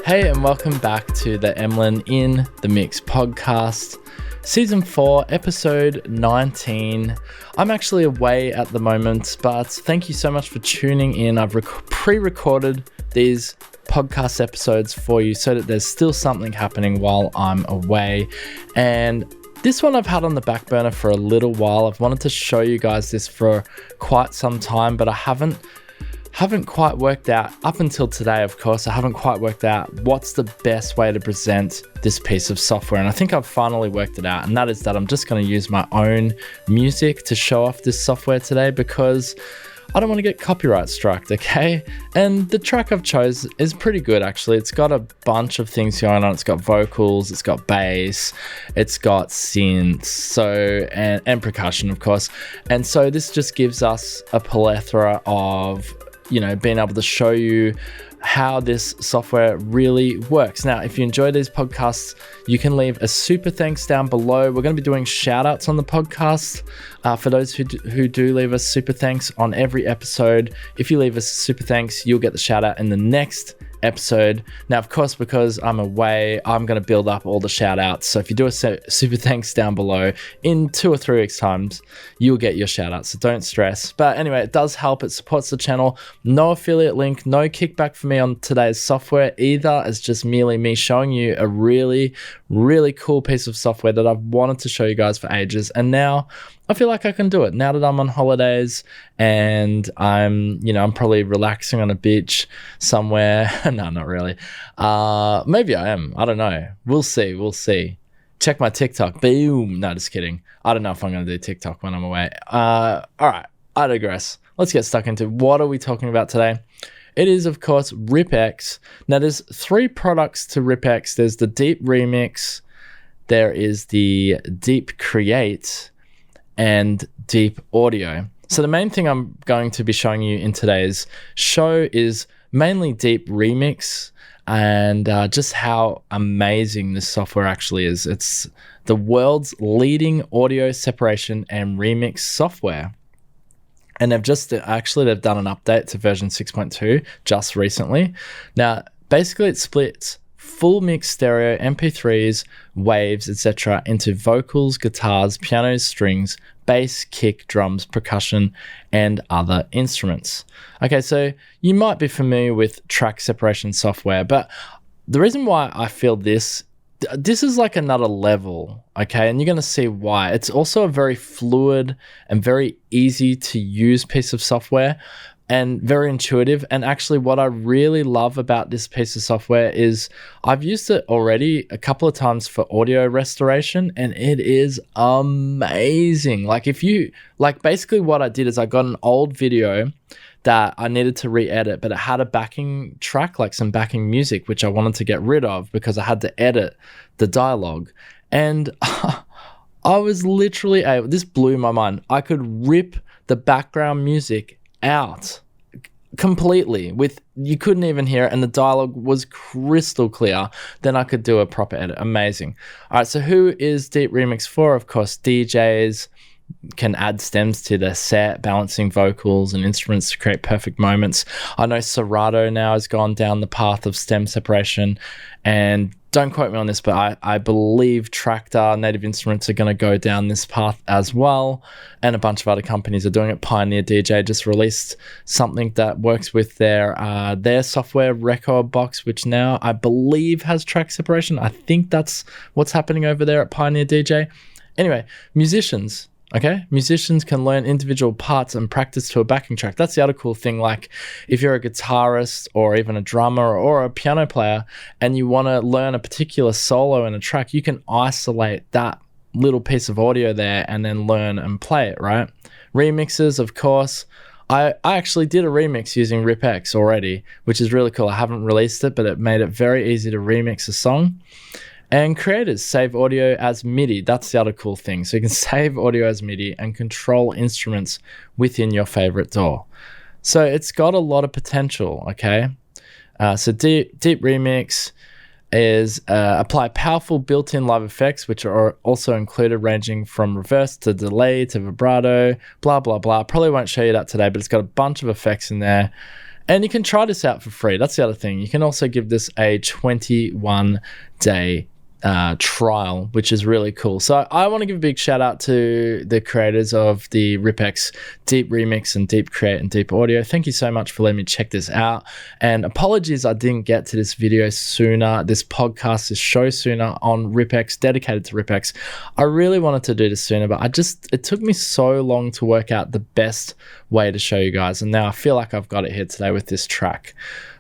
Hey, and welcome back to the Emlyn in the Mix podcast, season 4, episode 19. I'm actually away at the moment, but thank you so much for tuning in. I've pre-recorded these podcast episodes for you so that there's still something happening while I'm away. And this one I've had on the back burner for a little while. I've wanted to show you guys this for quite some time, but I haven't quite worked out, up until today of course, I haven't quite worked out what's the best way to present this piece of software. And I think I've finally worked it out, and that is that I'm just going to use my own music to show off this software today because I don't want to get copyright struck, okay? And the track I've chose is pretty good actually. It's got a bunch of things going on. It's got vocals, it's got bass, it's got synths, and percussion of course. And so this just gives us a plethora of being able to show you how this software really works. Now, if you enjoy these podcasts, you can leave a super thanks down below. We're going to be doing shout outs on the podcast. For those who do leave us super thanks on every episode, if you leave us super thanks, you'll get the shout out in the next episode. Now, of course, because I'm away, I'm going to build up all the shout outs. So if you do a super thanks down below, in 2 or 3 weeks times, you'll get your shout outs. So don't stress. But anyway, it does help. It supports the channel. No affiliate link, no kickback for me on today's software either. It's just merely me showing you a really, really cool piece of software that I've wanted to show you guys for ages. And now I feel like I can do it now that I'm on holidays and I'm probably relaxing on a beach somewhere. No, not really. Maybe I am. I don't know. We'll see. Check my TikTok. Boom. No, just kidding. I don't know if I'm going to do TikTok when I'm away. All right. I digress. Let's get stuck into what are we talking about today. It is, of course, RipX. Now, there's 3 products to RipX. There's the Deep Remix. There is the Deep Create and Deep Audio. So the main thing I'm going to be showing you in today's show is mainly Deep Remix and just how amazing this software actually is. It's the world's leading audio separation and remix software. And they've done an update to version 6.2 just recently. Now, basically it splits full mix stereo, MP3s, waves, etc. into vocals, guitars, pianos, strings, bass, kick, drums, percussion, and other instruments. Okay, so you might be familiar with track separation software, but the reason why I feel this is like another level, okay? And you're going to see why. It's also a very fluid and very easy to use piece of software and very intuitive. And actually what I really love about this piece of software is I've used it already a couple of times for audio restoration and it is amazing. Basically what I did is I got an old video that I needed to re-edit, but it had a backing track, like some backing music, which I wanted to get rid of because I had to edit the dialogue. And I was literally able, this blew my mind. I could rip the background music out completely you couldn't even hear it and the dialogue was crystal clear. Then I could do a proper edit. Amazing. All right, so who is Deep Remix for? Of course, DJs can add stems to their set, balancing vocals and instruments to create perfect moments. I know Serato now has gone down the path of stem separation, and don't quote me on this, but I believe Tractor, Native Instruments are going to go down this path as well, and a bunch of other companies are doing it. Pioneer DJ just released something that works with their software record box, which now I believe has track separation. I think that's what's happening over there at Pioneer DJ. Anyway, musicians. Okay, musicians can learn individual parts and practice to a backing track. That's the other cool thing. Like if you're a guitarist or even a drummer or a piano player and you want to learn a particular solo in a track, you can isolate that little piece of audio there and then learn and play it, right? Remixes, of course. I actually did a remix using RipX already, which is really cool. I haven't released it, but it made it very easy to remix a song. And creators save audio as MIDI. That's the other cool thing. So you can save audio as MIDI and control instruments within your favorite DAW. So it's got a lot of potential, okay? So Deep Remix is apply powerful built-in live effects, which are also included, ranging from reverse to delay to vibrato, blah, blah, blah. Probably won't show you that today, but it's got a bunch of effects in there. And you can try this out for free. That's the other thing. You can also give this a 21-day trial, which is really cool. So I want to give a big shout out to the creators of the Ripex Deep Remix and Deep Create and Deep Audio. Thank you so much for letting me check this out, and apologies I didn't get to this video sooner, this podcast, this show sooner on Ripex, dedicated to Ripex. I really wanted to do this sooner, but it took me so long to work out the best way to show you guys, and now I feel like I've got it here today with this track.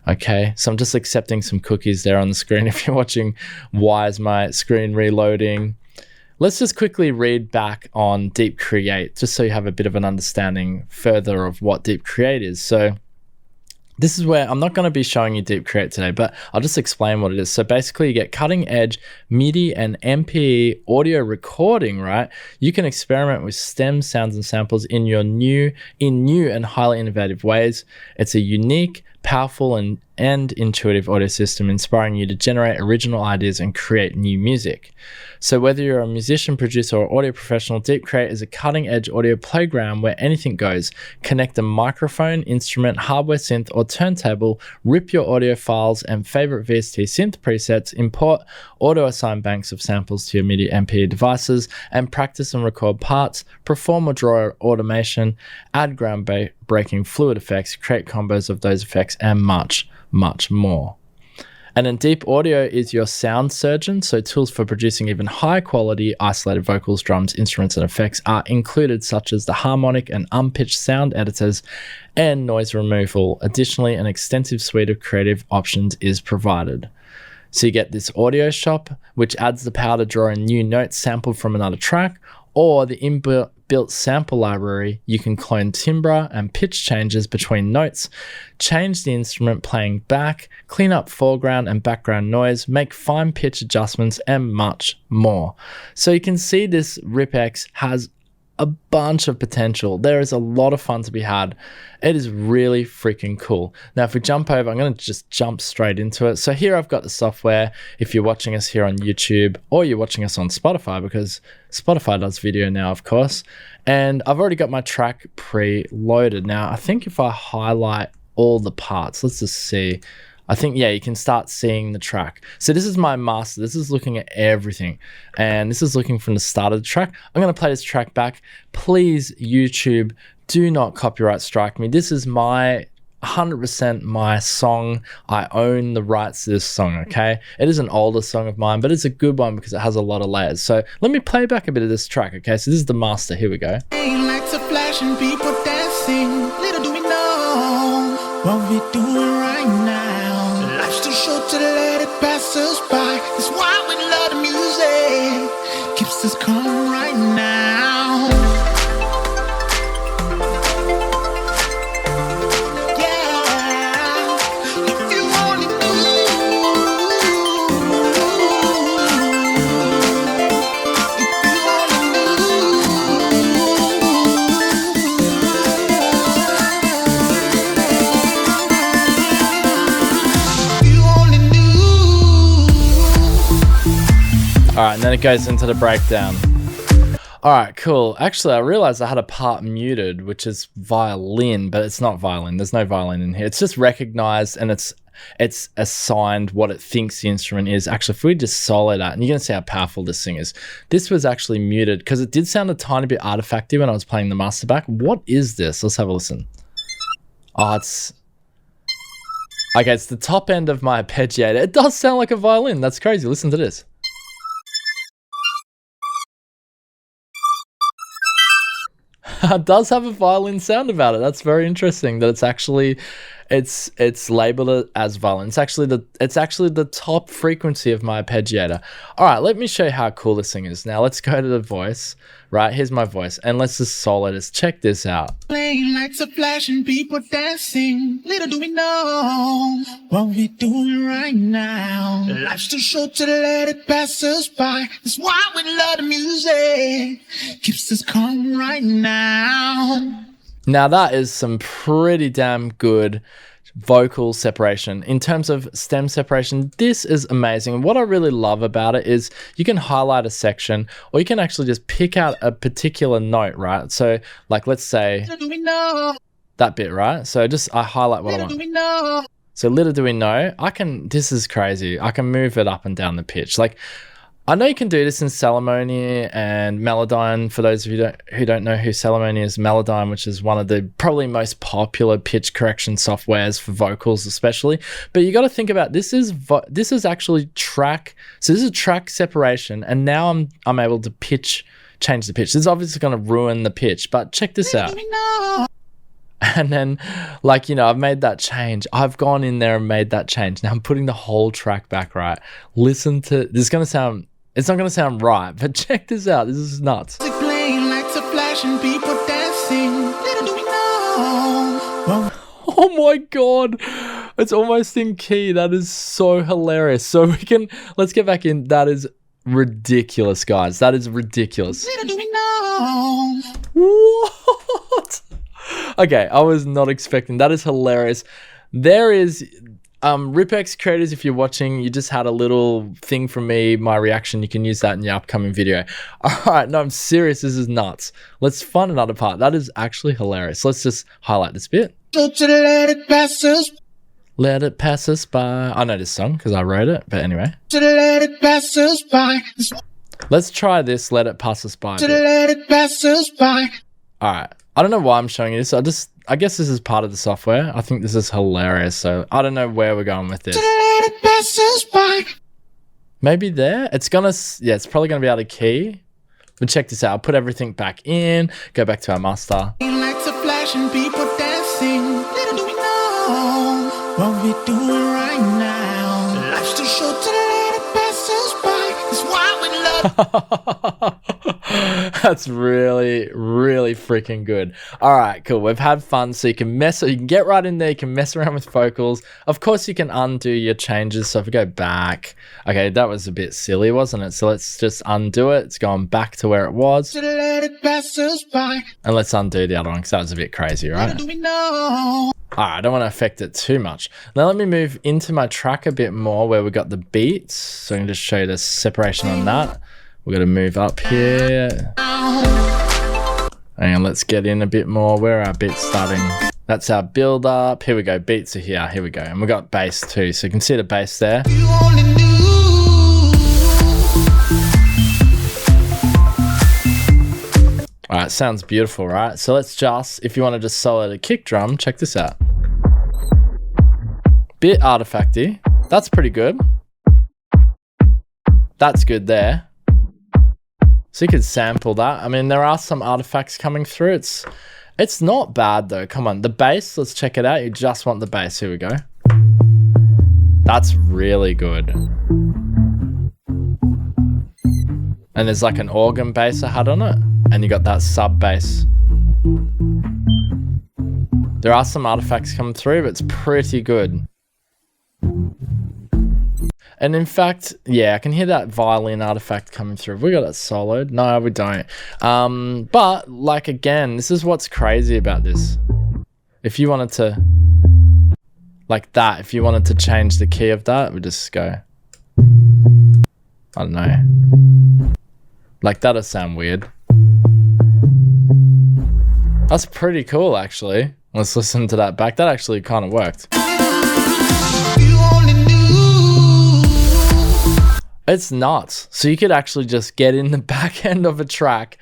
Okay, so I'm just accepting some cookies there on the screen. If you're watching, why is my screen reloading? Let's just quickly read back on Deep Create, just so you have a bit of an understanding further of what Deep Create is. So this is where I'm not going to be showing you Deep Create today, but I'll just explain what it is. So basically you get cutting edge MIDI and MPE audio recording, right? You can experiment with stems, sounds, and samples in new and highly innovative ways. It's a unique, powerful, and intuitive audio system inspiring you to generate original ideas and create new music. So whether you're a musician, producer, or audio professional, Deep Create is a cutting-edge audio playground where anything goes. Connect a microphone, instrument, hardware synth, or turntable, rip your audio files and favorite VST synth presets, import auto-assigned banks of samples to your MIDI MPE devices, and practice and record parts, perform or draw automation, add groundbreaking fluid effects, create combos of those effects, and much more. And then Deep Audio is your sound surgeon, so tools for producing even high quality isolated vocals, drums, instruments, and effects are included, such as the harmonic and unpitched sound editors and noise removal. Additionally, an extensive suite of creative options is provided. So you get this audio shop, which adds the power to draw in new notes sampled from another track, or the inbuilt sample library. You can clone timbre and pitch changes between notes, change the instrument playing back, clean up foreground and background noise, make fine pitch adjustments, and much more. So you can see this Ripex has a bunch of potential. There is a lot of fun to be had. It is really freaking cool. Now, if we jump over, I'm going to just jump straight into it. So here I've got the software. If you're watching us here on YouTube, or you're watching us on Spotify, because Spotify does video now, of course. And I've already got my track pre-loaded. Now, I think if I highlight all the parts, let's just see. I think, yeah, you can start seeing the track. So this is my master. This is looking at everything. And this is looking from the start of the track. I'm going to play this track back. Please, YouTube, do not copyright strike me. This is my 100% my song. I own the rights to this song, okay? It is an older song of mine, but it's a good one because it has a lot of layers. So let me play back a bit of this track, okay? So this is the master. Here we go. Lights are flashing, people dancing. Little do we know what we're doing right now. Life's too short to let it pass us by. That's why we love the music. Keeps us calm right now. Yeah, if you only All right, and then it goes into the breakdown. All right, cool. Actually, I realized I had a part muted, which is violin, but it's not violin. There's no violin in here. It's just recognized, and it's assigned what it thinks the instrument is. Actually, if we just solo that, and you're going to see how powerful this thing is. This was actually muted because it did sound a tiny bit artifacty when I was playing the master back. What is this? Let's have a listen. Oh, it's... Okay, it's the top end of my arpeggiator. It does sound like a violin. That's crazy. Listen to this. It does have a violin sound about it. That's very interesting that it's actually it's labeled as violin. It's actually the top frequency of my arpeggiator. All right, let me show you how cool this thing is. Now let's go to the voice. Right, here's my voice, and let's just solo this. Check this out. playing lights are flashing, people dancing. Little do we know what we're doing right now. Life's too short to let it pass us by. That's why we love the music. Keeps us calm right now. Now that is some pretty damn good vocal separation. In terms of stem separation, this is amazing. And what I really love about it is you can highlight a section, or you can actually just pick out a particular note, right? So like, let's say that bit, right? So I highlight what I want. Little do we know. So little do we know, this is crazy. I can move it up and down the pitch. Like, I know you can do this in Celemony and Melodyne. For those of you who don't know who Celemony is, Melodyne, which is one of the probably most popular pitch correction softwares for vocals especially. But you got to think about this is actually track. So this is track separation, and now I'm able to change the pitch. This is obviously going to ruin the pitch, but check this out. And then, like, you know, I've made that change. I've gone in there and made that change. Now I'm putting the whole track back right. Listen to this. It's not going to sound right, but check this out. This is nuts. Oh my God. It's almost in key. That is so hilarious. So let's get back in. That is ridiculous, guys. That is ridiculous. What? Okay, I was not expecting. That is hilarious. There is Ripex creators, if you're watching, you just had a little thing from me, my reaction. You can use that in your upcoming video. All right, no, I'm serious. This is nuts. Let's find another part. That is actually hilarious. Let's just highlight this bit. Let it pass us by. I know this song because I wrote it, but anyway. Let it pass us by. Let's try this. Let it pass us by. Let it pass us by. All right. I don't know why I'm showing you this. I guess this is part of the software. I think this is hilarious. So I don't know where we're going with this. Maybe there. It's probably gonna be out of key. But check this out. I'll put everything back in. Go back to our master. What we doing right now? Life's too short to let it pass us by. That's why we love. That's really, really freaking good. All right, cool. We've had fun. So you can get right in there. You can mess around with vocals. Of course, you can undo your changes. So if we go back, okay, that was a bit silly, wasn't it? So let's just undo it. It's going back to where it was. And let's undo the other one because that was a bit crazy, right? All right, I don't want to affect it too much. Now let me move into my track a bit more where we got the beats. So I can just show you the separation on that. We're going to move up here. And let's get in a bit more. Where are our beats starting? That's our build up. Here we go. Beats are here. Here we go. And we got bass too. So you can see the bass there. All right, sounds beautiful, right? So let's if you want to just solo the kick drum, check this out. Bit artifacty. That's pretty good. That's good there. So you could sample that. I mean, there are some artifacts coming through. It's not bad though. Come on, the bass, let's check it out. You just want the bass. Here we go. That's really good. And there's like an organ bass I had on it. And you got that sub bass. There are some artifacts coming through, but it's pretty good. And in fact, yeah, I can hear that violin artifact coming through. Have we got it soloed? No, we don't. But like, again, this is what's crazy about this. If you wanted to, like that, if you wanted to change the key of that, we just go, I don't know. Like that'll sound weird. That's pretty cool, actually. Let's listen to that back. That actually kind of worked. It's nuts. So you could actually just get in the back end of a track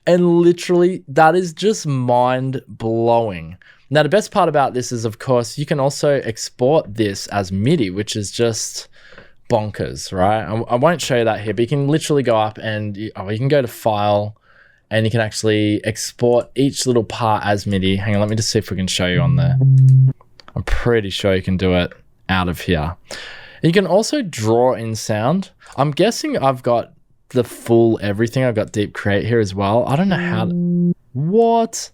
and literally that is just mind blowing. Now, the best part about this is, of course, you can also export this as MIDI, which is just bonkers, right? I won't show you that here, but you can literally go up and you can go to File and you can actually export each little part as MIDI. Hang on, let me just see if we can show you on there. I'm pretty sure you can do it out of here. You can also draw in sound. I'm guessing I've got the full everything. I've got Deep Create here as well. I don't know how. What's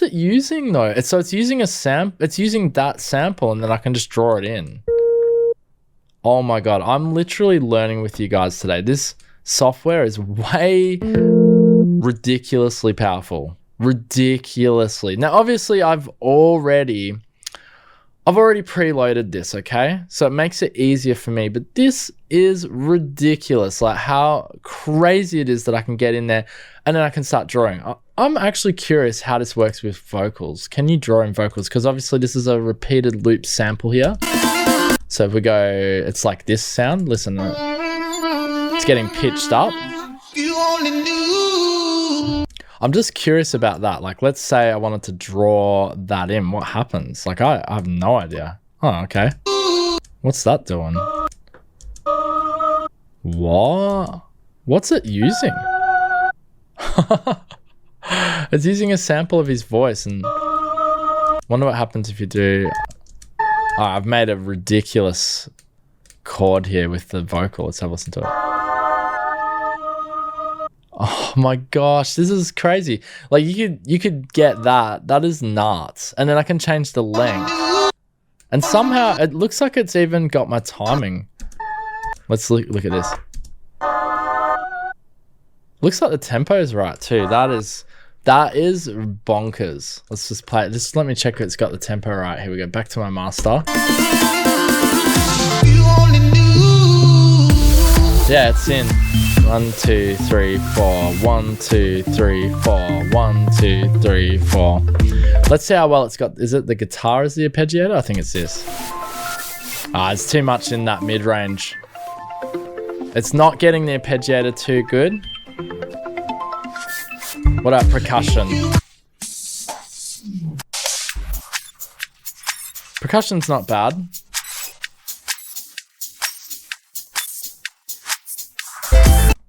it using though? It's using a it's using that sample and then I can just draw it in. Oh my God, I'm literally learning with you guys today. This software is way ridiculously powerful. Ridiculously. Now, obviously I've already preloaded this, okay? So it makes it easier for me, but this is ridiculous. Like how crazy it is that I can get in there and then I can start drawing. I'm actually curious how this works with vocals. Can you draw in vocals? Because obviously this is a repeated loop sample here. So if we go, it's like this sound. Listen, it's getting pitched up. I'm just curious about that. Like, let's say I wanted to draw that in. What happens? Like, I have no idea. Oh, okay. What's that doing? What? What's it using? It's using a sample of his voice, and wonder what happens if you do. Oh, I've made a ridiculous chord here with the vocal. Let's have a listen to it. Oh my gosh, this is crazy. Like you could get that. That is nuts. And then I can change the length. And somehow it looks like it's even got my timing. Let's look at this. Looks like the tempo is right too. That is bonkers. Let's just play it. Just let me check if it's got the tempo right. Here we go. Back to my master. Yeah, it's in 1, 2, 3, 4. 1, 2, 3, 4. 1, 2, 3, 4. Let's see how well it's got. Is it the guitar as the arpeggiator? I think it's this. It's too much in that mid range. It's not getting the arpeggiator too good. What about percussion? Percussion's not bad.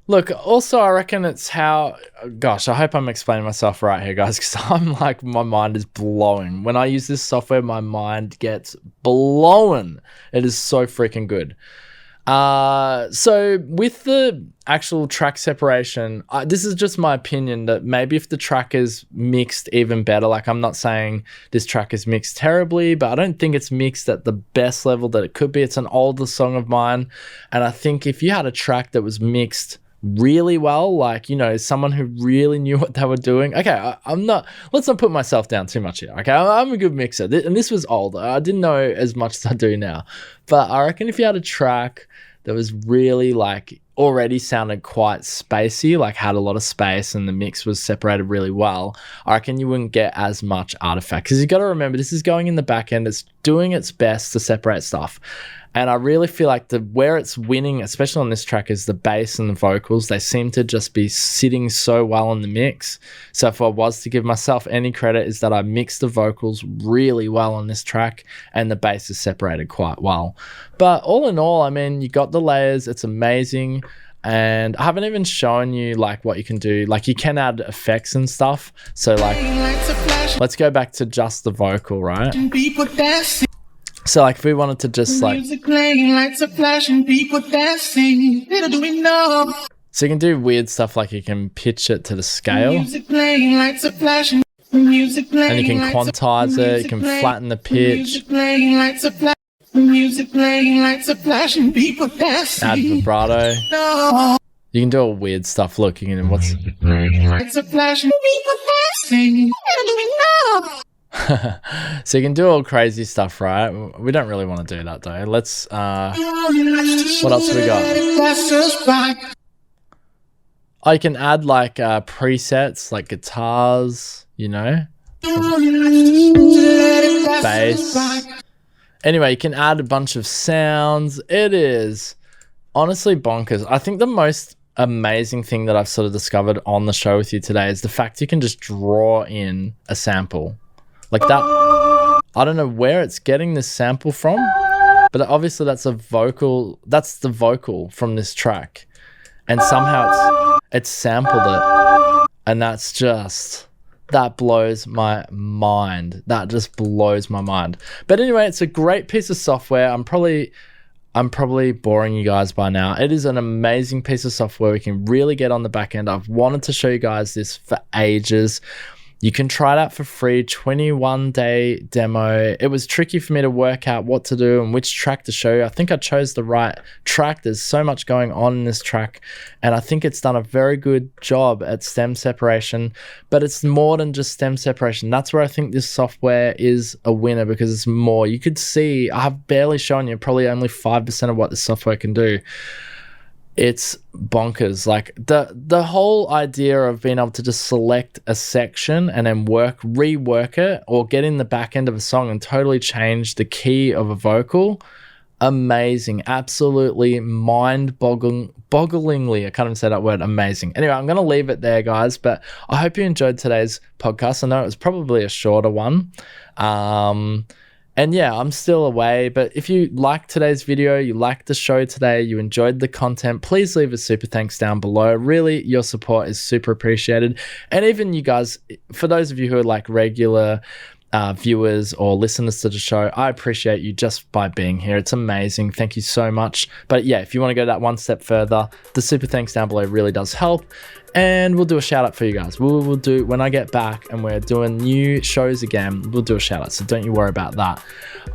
Look, also I reckon it's how, gosh, I hope I'm explaining myself right here, guys, because I'm like, my mind is blowing. When I use this software, my mind gets blown. It is so freaking good. So with the actual track separation, this is just my opinion that maybe if the track is mixed even better, like I'm not saying this track is mixed terribly, but I don't think it's mixed at the best level that it could be. It's an older song of mine. And I think if you had a track that was mixed really well, like, you know, someone who really knew what they were doing. Okay, let's not put myself down too much here. Okay, I'm a good mixer. And this was older. I didn't know as much as I do now. But I reckon if you had a track that was really like already sounded quite spacey, like had a lot of space and the mix was separated really well, I reckon you wouldn't get as much artifact. Because you got to remember, this is going in the back end. It's doing its best to separate stuff. And I really feel like where it's winning, especially on this track, is the bass and the vocals. They seem to just be sitting so well in the mix. So if I was to give myself any credit, is that I mixed the vocals really well on this track and the bass is separated quite well. But all in all, I mean, you got the layers. It's amazing. And I haven't even shown you like what you can do. Like you can add effects and stuff. So like, let's go back to just the vocal, right? So like if we wanted to just like, so you can do weird stuff, like you can pitch it to the scale, and you can quantize it, you can flatten the pitch, add vibrato. You can do all weird stuff. Look, you can, so you can do all crazy stuff, right? We don't really want to do that though. Let's what else we got? Oh, you can add like presets, like guitars, you know, bass. Anyway, you can add a bunch of sounds. It is honestly bonkers. I think the most amazing thing that I've sort of discovered on the show with you today is the fact you can just draw in a sample like that. I don't know where it's getting this sample from, but obviously that's the vocal from this track, and somehow it's sampled it, and that blows my mind. That just blows my mind. But anyway, it's a great piece of software. I'm probably boring you guys by now. It is an amazing piece of software. We can really get on the back end. I've wanted to show you guys this for ages. You can try it out for free, 21-day demo. It was tricky for me to work out what to do and which track to show you. I think I chose the right track. There's so much going on in this track, and I think it's done a very good job at stem separation, but it's more than just stem separation. That's where I think this software is a winner, because it's more. You could see, I have barely shown you probably only 5% of what this software can do. it's bonkers. Like the whole idea of being able to just select a section and then rework it, or get in the back end of a song and totally change the key of a vocal. Amazing. Absolutely mind-bogglingly, I can't even say that word, amazing. Anyway, I'm going to leave it there, guys, but I hope you enjoyed today's podcast. I know it was probably a shorter one. And yeah, I'm still away, but if you liked today's video, you liked the show today, you enjoyed the content, please leave a super thanks down below. Really, your support is super appreciated. And even you guys, for those of you who are like regular viewers or listeners to the show, I appreciate you just by being here. It's amazing. Thank you so much. But yeah, if you want to go that one step further, the super thanks down below really does help. And we'll do a shout out for you guys. We'll do, when I get back and we're doing new shows again, we'll do a shout out. So don't you worry about that.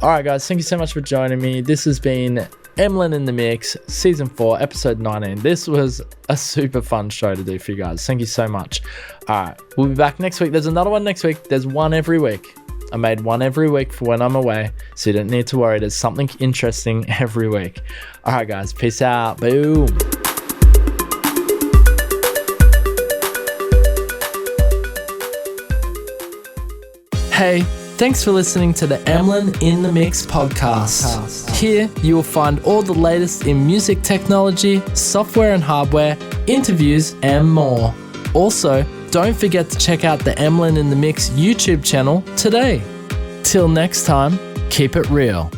All right, guys, thank you so much for joining me. This has been Emlyn in the Mix, season 4, episode 19. This was a super fun show to do for you guys. Thank you so much. All right, we'll be back next week. There's another one next week. There's one every week. I made one every week for when I'm away, so you don't need to worry. There's something interesting every week. All right, guys, peace out. Boom. Hey, thanks for listening to the Emlyn in the Mix podcast. Here you will find all the latest in music technology, software and hardware, interviews, and more. Also, don't forget to check out the Emlyn in the Mix YouTube channel today. Till next time, keep it real.